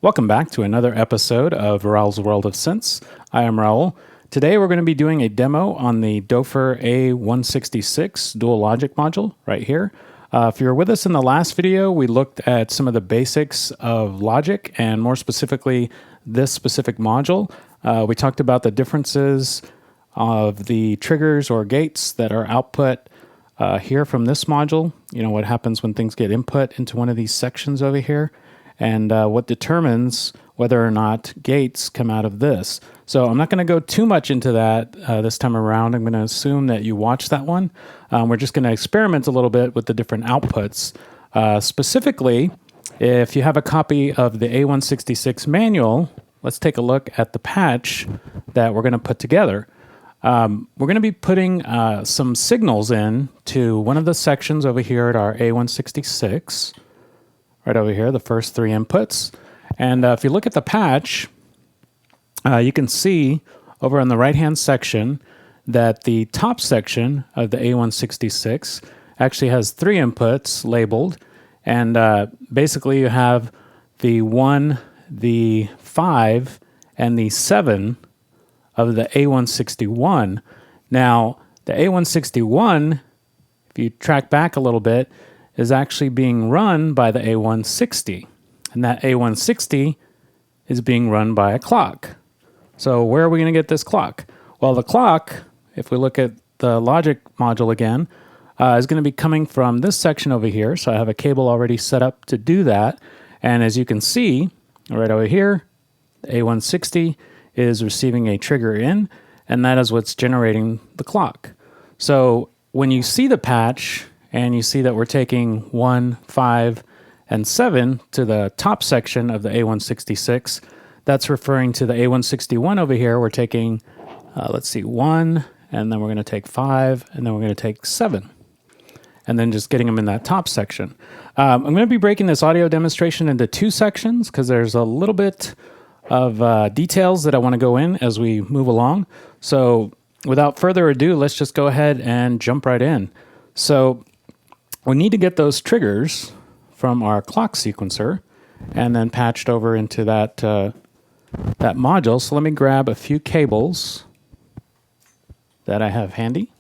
Welcome back to another episode of Raul's World of Synths. I am Raul. Today we're going to be doing a demo on the Doepfer A166 dual logic module right here. If you were with us in the last video, we looked at some of the basics of logic and more specifically this specific module. We talked about the differences of the triggers or gates that are output here from this module. You know, what happens when things get input into one of these sections over here, and what determines whether or not gates come out of this. So I'm not going to go too much into that this time around. I'm going to assume that you watched that one. We're just going to experiment a little bit with the different outputs. Specifically, if you have a copy of the A166 manual, let's take a look at the patch that we're going to put together. We're going to be putting some signals in to one of the sections over here at our A166. Right over here, the first three inputs. And if you look at the patch, you can see over on the right-hand section that the top section of the A166 actually has three inputs labeled. And basically you have the 1, the 5, and the 7 of the A161. Now, the A161, if you track back a little bit, is actually being run by the A160. And that A160 is being run by a clock. So where are we going to get this clock? Well, the clock, if we look at the logic module again, is going to be coming from this section over here. So I have a cable already set up to do that. And as you can see, right over here, the A160 is receiving a trigger in, and that is what's generating the clock. So when you see the patch, and you see that we're taking 1, 5, and 7 to the top section of the A166. That's referring to the A161 over here. We're taking, let's see, 1, and then we're going to take 5, and then we're going to take 7. And then just getting them in that top section. I'm going to be breaking this audio demonstration into two sections because there's a little bit of details that I want to go in as we move along. So without further ado, let's just go ahead and jump right in. So we need to get those triggers from our clock sequencer and then patched over into that, that module. So let me grab a few cables that I have handy.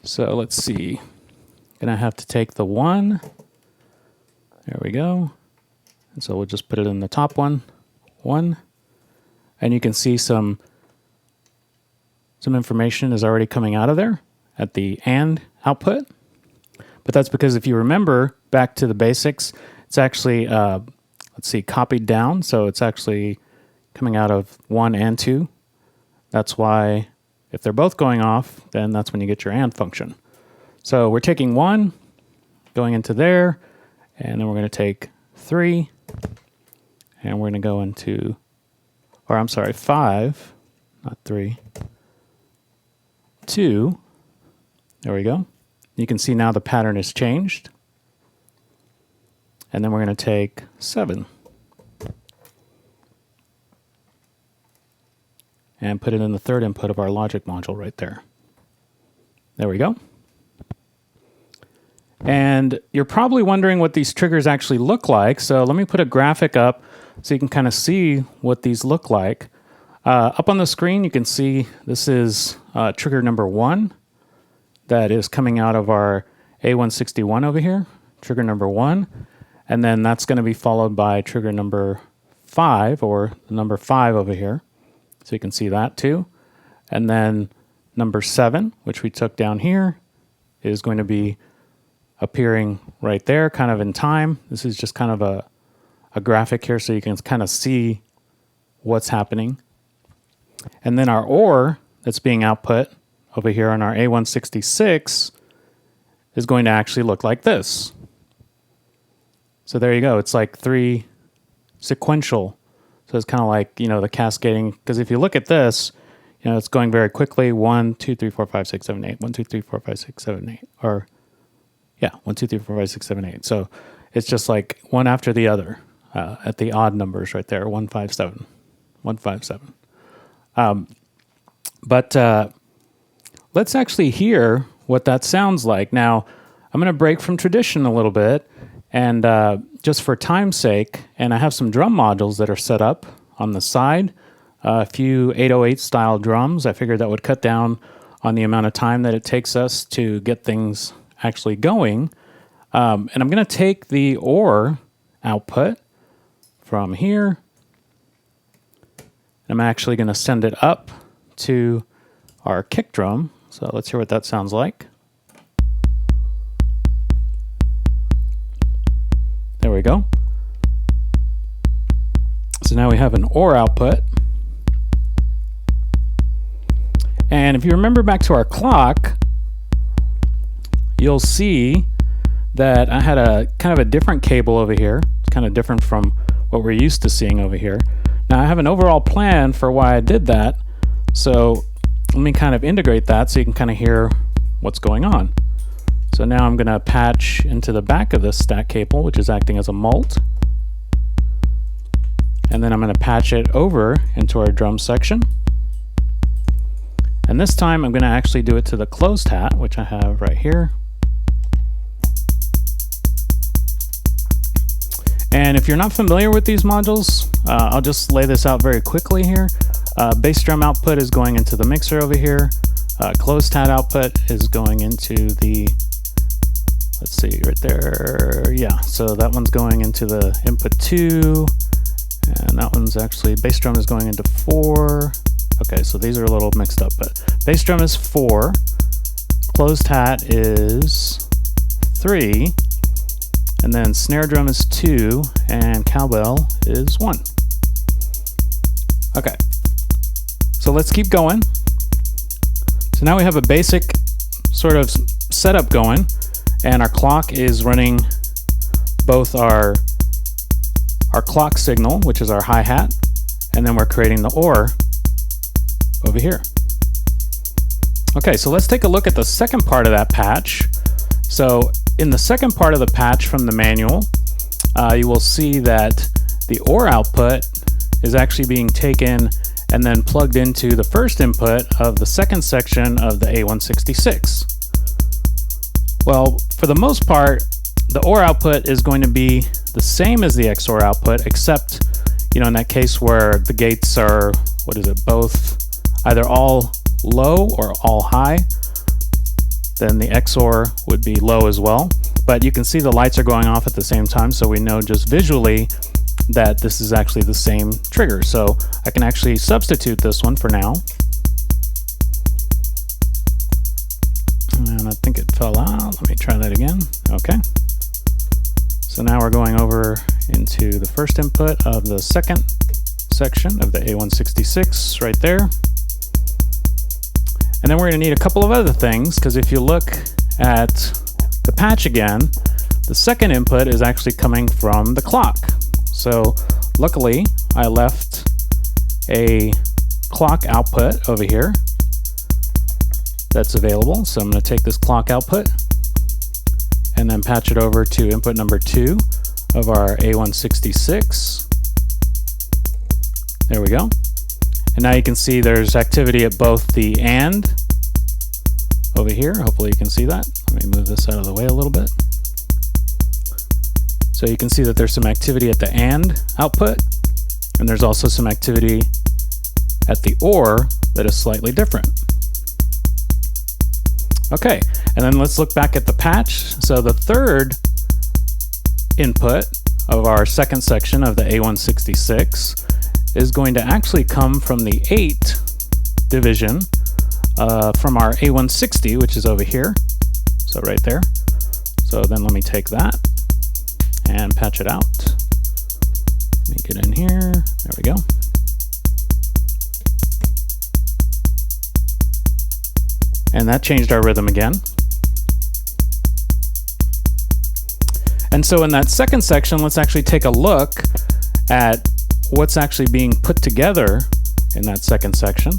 So let's see. Gonna have to take the 1. There we go. And so we'll just put it in the top one. And you can see some information is already coming out of there at the AND output. But that's because if you remember back to the basics, it's actually, let's see, copied down. So it's actually coming out of 1 and 2. That's why if they're both going off, then that's when you get your AND function. So we're taking 1, going into there, and then we're going to take 3, and we're going to go into, or I'm sorry, 5, not 3. 2. There we go. You can see now the pattern has changed. And then we're going to take 7 and put it in the third input of our logic module right there. There we go. And you're probably wondering what these triggers actually look like. So let me put a graphic up so you can kind of see what these look like. Up on the screen, you can see this is trigger number 1 that is coming out of our A161 over here, trigger number 1. And then that's going to be followed by trigger number 5, or the number 5 over here. So you can see that too. And then number 7, which we took down here, is going to be appearing right there, kind of in time. This is just kind of a graphic here so you can kind of see what's happening. And then our OR that's being output over here on our A166 is going to actually look like this. So there you go. It's like 3 sequential. So it's kind of like, you know, the cascading. Because if you look at this, you know, it's going very quickly. 1, 2, 3, 4, 5, 6, 7, 8. 1, 2, 3, 4, 5, 6, 7, 8. Or, yeah, 1, 2, 3, 4, 5, 6, 7, 8. So it's just like one after the other at the odd numbers right there. 1, 5, 7. 1, 5, 7. But let's actually hear what that sounds like. Now, I'm going to break from tradition a little bit And just for time's sake, and I have some drum modules that are set up on the side, a few 808 style drums. I figured that would cut down on the amount of time that it takes us to get things actually going. And I'm going to take the OR output from here. I'm actually going to send it up to our kick drum. So let's hear what that sounds like. There we go. So now we have an OR output. And if you remember back to our clock, you'll see that I had a kind of a different cable over here. It's kind of different from what we're used to seeing over here. Now I have an overall plan for why I did that. So let me kind of integrate that so you can kind of hear what's going on. So now I'm going to patch into the back of this stack cable, which is acting as a mult. And then I'm going to patch it over into our drum section. And this time I'm going to actually do it to the closed hat, which I have right here. And if you're not familiar with these modules, I'll just lay this out very quickly here. Bass drum output is going into the mixer over here. Closed hat output is going into the, let's see, right there. Yeah, so that one's going into the input 2. And that one's actually, bass drum is going into 4. Okay, so these are a little mixed up, but bass drum is 4. Closed hat is 3. And then snare drum is 2, and cowbell is 1. Okay, so let's keep going. So now we have a basic sort of setup going, and our clock is running both our clock signal, which is our hi-hat, and then we're creating the OR over here. Okay, so let's take a look at the second part of that patch. So in the second part of the patch from the manual, you will see that the OR output is actually being taken and then plugged into the first input of the second section of the A166. Well, for the most part, the OR output is going to be the same as the XOR output, except, you know, in that case where the gates are, what is it, both either all low or all high, then the XOR would be low as well. But you can see the lights are going off at the same time, so we know just visually that this is actually the same trigger. So I can actually substitute this one for now. And I think it fell out. Let me try that again. Okay. So now we're going over into the first input of the second section of the A166 right there. And then we're going to need a couple of other things, because if you look at the patch again, the second input is actually coming from the clock. So luckily I left a clock output over here that's available. So I'm going to take this clock output and then patch it over to input number 2 of our A166. There we go. And now you can see there's activity at both the AND over here. Hopefully you can see that. Let me move this out of the way a little bit. So you can see that there's some activity at the AND output, and there's also some activity at the OR that is slightly different. Okay, and then let's look back at the patch. So the third input of our second section of the A166 is going to actually come from the 8 division from our A160, which is over here. So right there. So then let me take that and patch it out. Make it in here. There we go. And that changed our rhythm again. And so in that second section, let's actually take a look at what's actually being put together in that second section.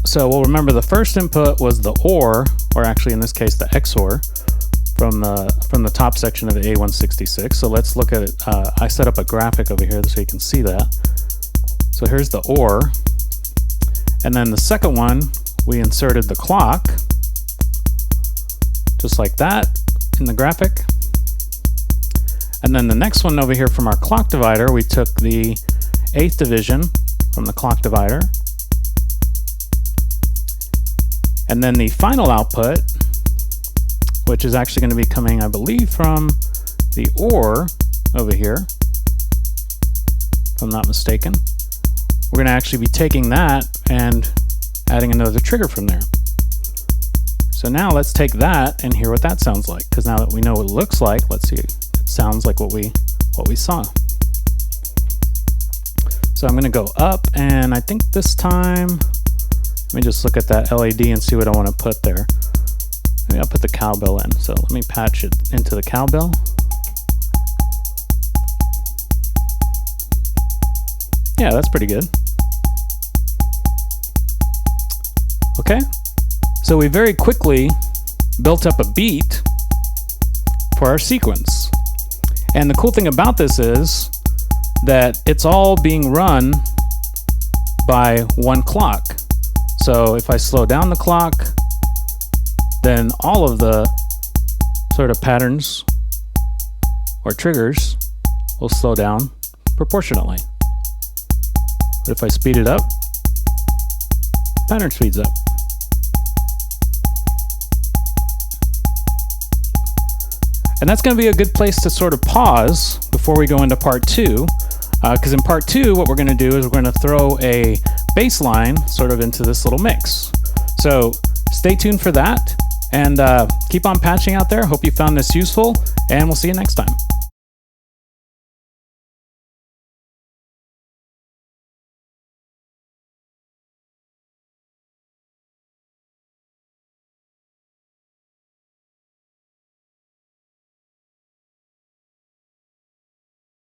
So we'll remember the first input was the OR, or actually in this case the XOR, from the top section of the A166. So let's look at it. I set up a graphic over here so you can see that. So here's the OR, and then the second one we inserted the clock, just like that in the graphic. And then the next one over here from our clock divider, we took the 8th division from the clock divider. And then the final output, which is actually going to be coming, I believe, from the OR over here, if I'm not mistaken. We're going to actually be taking that and adding another trigger from there. So now let's take that and hear what that sounds like, because now that we know what it looks like, let's see, it sounds like what we saw. So I'm going to go up, and I think this time, let me just look at that LED and see what I want to put there. Maybe I'll put the cowbell in. So let me patch it into the cowbell. Yeah, that's pretty good. Okay, so we very quickly built up a beat for our sequence. And the cool thing about this is that it's all being run by one clock. So if I slow down the clock, then all of the sort of patterns or triggers will slow down proportionately. But if I speed it up, pattern speeds up. And that's going to be a good place to sort of pause before we go into part 2. Because in part 2, what we're going to do is we're going to throw a bass line sort of into this little mix. So stay tuned for that, and keep on patching out there. Hope you found this useful, and we'll see you next time.